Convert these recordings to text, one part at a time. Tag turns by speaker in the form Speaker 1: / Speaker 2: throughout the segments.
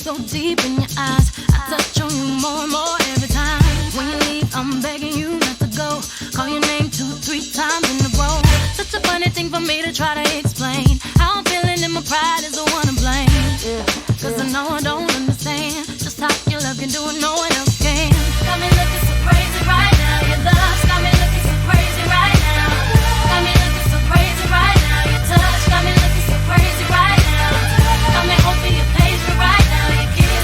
Speaker 1: So deep in your eyes, I touch on you more and more every time. When you leave, I'm begging you not to go. Call your name 2-3 times in a row. Such a funny thing for me to try to explain. How I'm feeling and my pride is the one to blame. Cause I know I don't understand just how your love can do it, no one else can. Got me looking so crazy right now. Your love's got me looking so crazy right now. Got me looking so crazy right now. Your touch got me looking so crazy right now. Got me hoping you page me right now.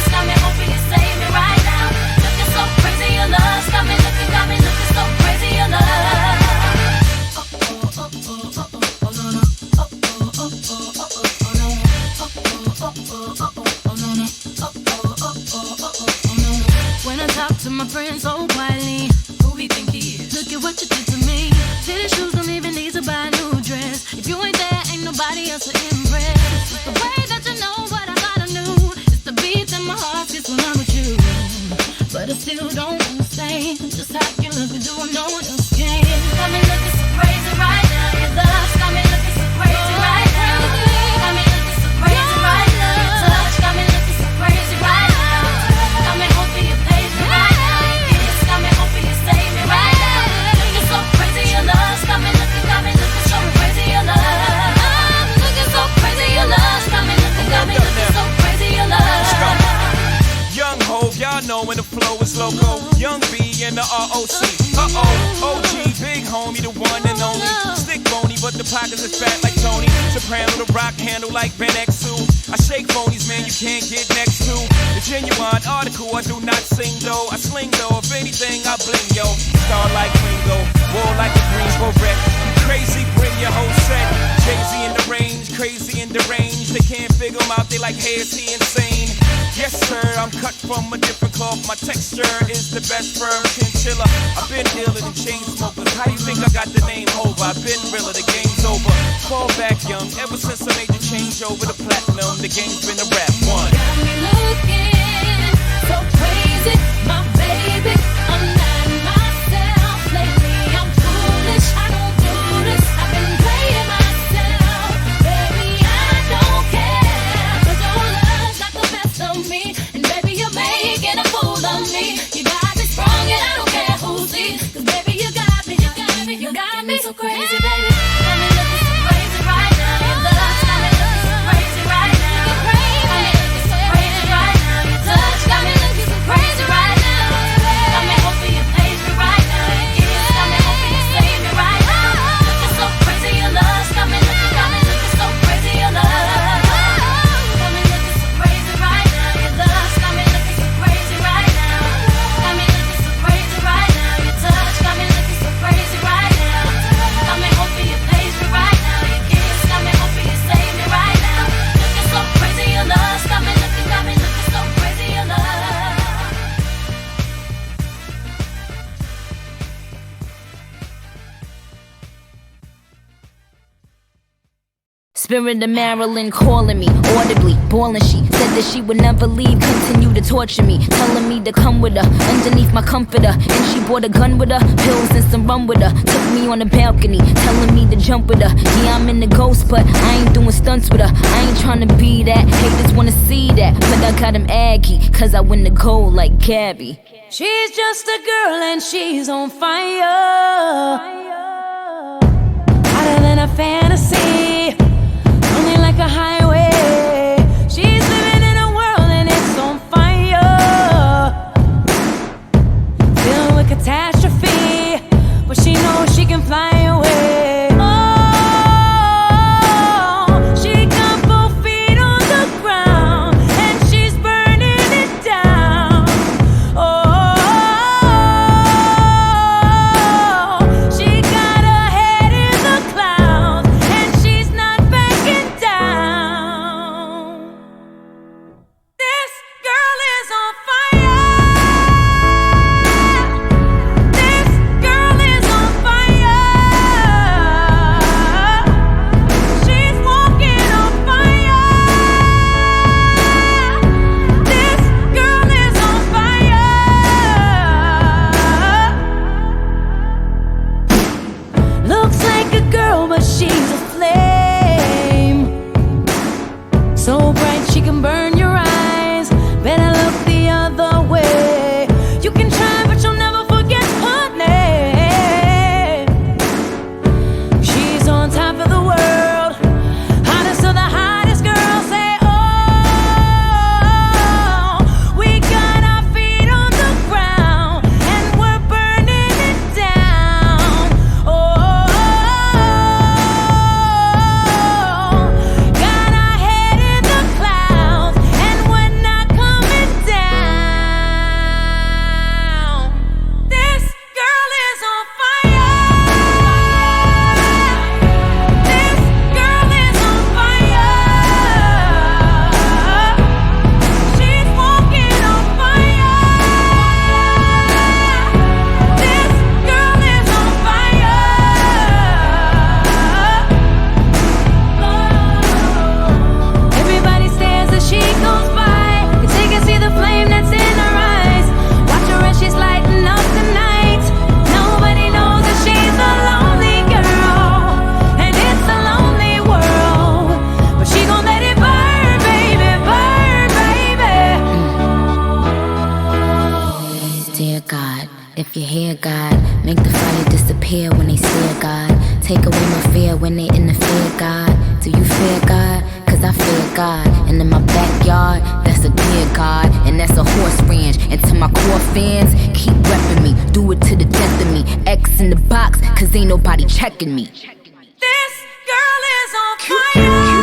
Speaker 1: Got me hoping you save me right now. Looking so crazy, your love got me looking so crazy, your love. When I talk to my friends so quietly, who we think he is? Look at what you did to me. Fitted shoes don't even need to buy a new dress. If you ain't there, ain't nobody else to impress. It's the way that you know what I thought I knew. It's the beat in my heart gets when I'm with you. But I still don't understand just how you look and do what no one else can. Got me looking so crazy right now. Your love's got me looking so crazy right now. Got me looking so crazy right now. Your touch got me looking so crazy right now. Got me hoping you page me right now. Your kiss got me hoping you save me right now. Looking so crazy, your love's got me looking so crazy, your love. I'm looking so crazy, your love's got me looking so crazy, your love.
Speaker 2: Young Hov, y'all know when the flow is loco. Young B and the ROC. OG, big homie, the one and only. Stick bony, but the pockets is fat like Tony. Soprano, the rock handle like Ben X2. I shake phonies, man, you can't get next to. The genuine article, I do not sing though. I sling though, if anything, I bling yo. Star like Ringo, war like a Greensboro wreck. You crazy, bring your whole set. Jay-Z in the range, crazy in the range. They can't figure him out, they like, hey, is he insane? Yes, sir, I'm cut from a different cloth. My texture is the best firm chinchilla. I've been dealer than chain smokers. How you think I got the name over? I've been realer, the game's over. Fall back young, ever since I made the change over to platinum, the game's been a rap one.
Speaker 1: Got me looking so crazy, my baby. I'm not myself lately. I'm foolish, I don't do this. I've been playing myself, baby. I don't care, 'cause your love's not the best of me, and baby you're making a fool of me. You got me strong and I don't care who sees, 'cause baby you got me so crazy, baby. Got me looking so crazy right now. Your love's got me looking so crazy right now. Got me looking so crazy right now. Your touch got me looking so crazy right now. Got me hoping you page me right now. Your kiss got me hoping you save me right now. Looking so crazy, your love's got me looking so crazy, your love. Got me looking so crazy right now. Your love's got me looking so crazy right now. Got me looking so crazy right now. Your touch got me looking so crazy right now. Got me hoping you page me right now. Your kiss got me hoping you save me right now. Looking so crazy, your love's got me looking so crazy, your love.
Speaker 3: Spirit of Marilyn calling me audibly, bawling. She said that she would never leave, continue to torture me, telling me to come with her underneath my comforter. And she brought a gun with her, pills and some rum with her. Took me on the balcony, telling me to jump with her. Yeah, I'm in the ghost, but I ain't doing stunts with her. I ain't trying to be that, haters wanna see that, but I got him aggy, 'cause I win the gold like Gabby.
Speaker 1: She's just a girl and she's on fire, hotter than a fantasy, only like a highway. She's living in a world and it's on fire, filled with catastrophe, but she knows she can fly away. Oh, she got both feet on the ground and she's burning it down. Oh, she got her head in the clouds and she's not backing down.
Speaker 3: off your hair, God. Make the fire disappear when they stare, God. Take away my fear when they interfere, God. Do you fear God? Cause I fear God. And in my backyard, that's a deer, God. And that's a horse ranch. And to my core fans, keep repping me. Do it to the death of me. X in the box, cause ain't nobody checking me.
Speaker 1: This girl is on fire.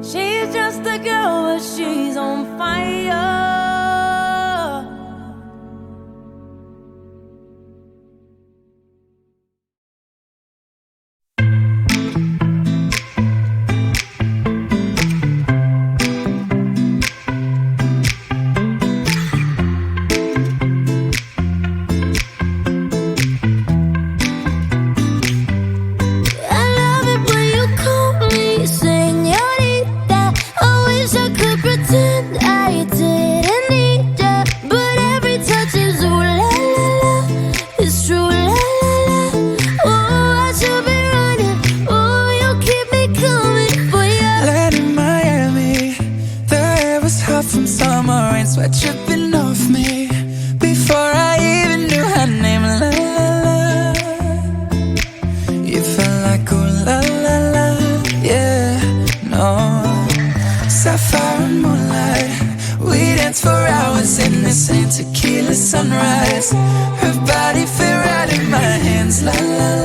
Speaker 1: She's just a girl, but she's on fire.
Speaker 4: Sweat dripping off me before I even knew her name. La la la, you felt like ooh la la la, yeah, no. Sapphire and moonlight, we danced for hours in the same tequila sunrise. Her body fit right in my hands, la la la.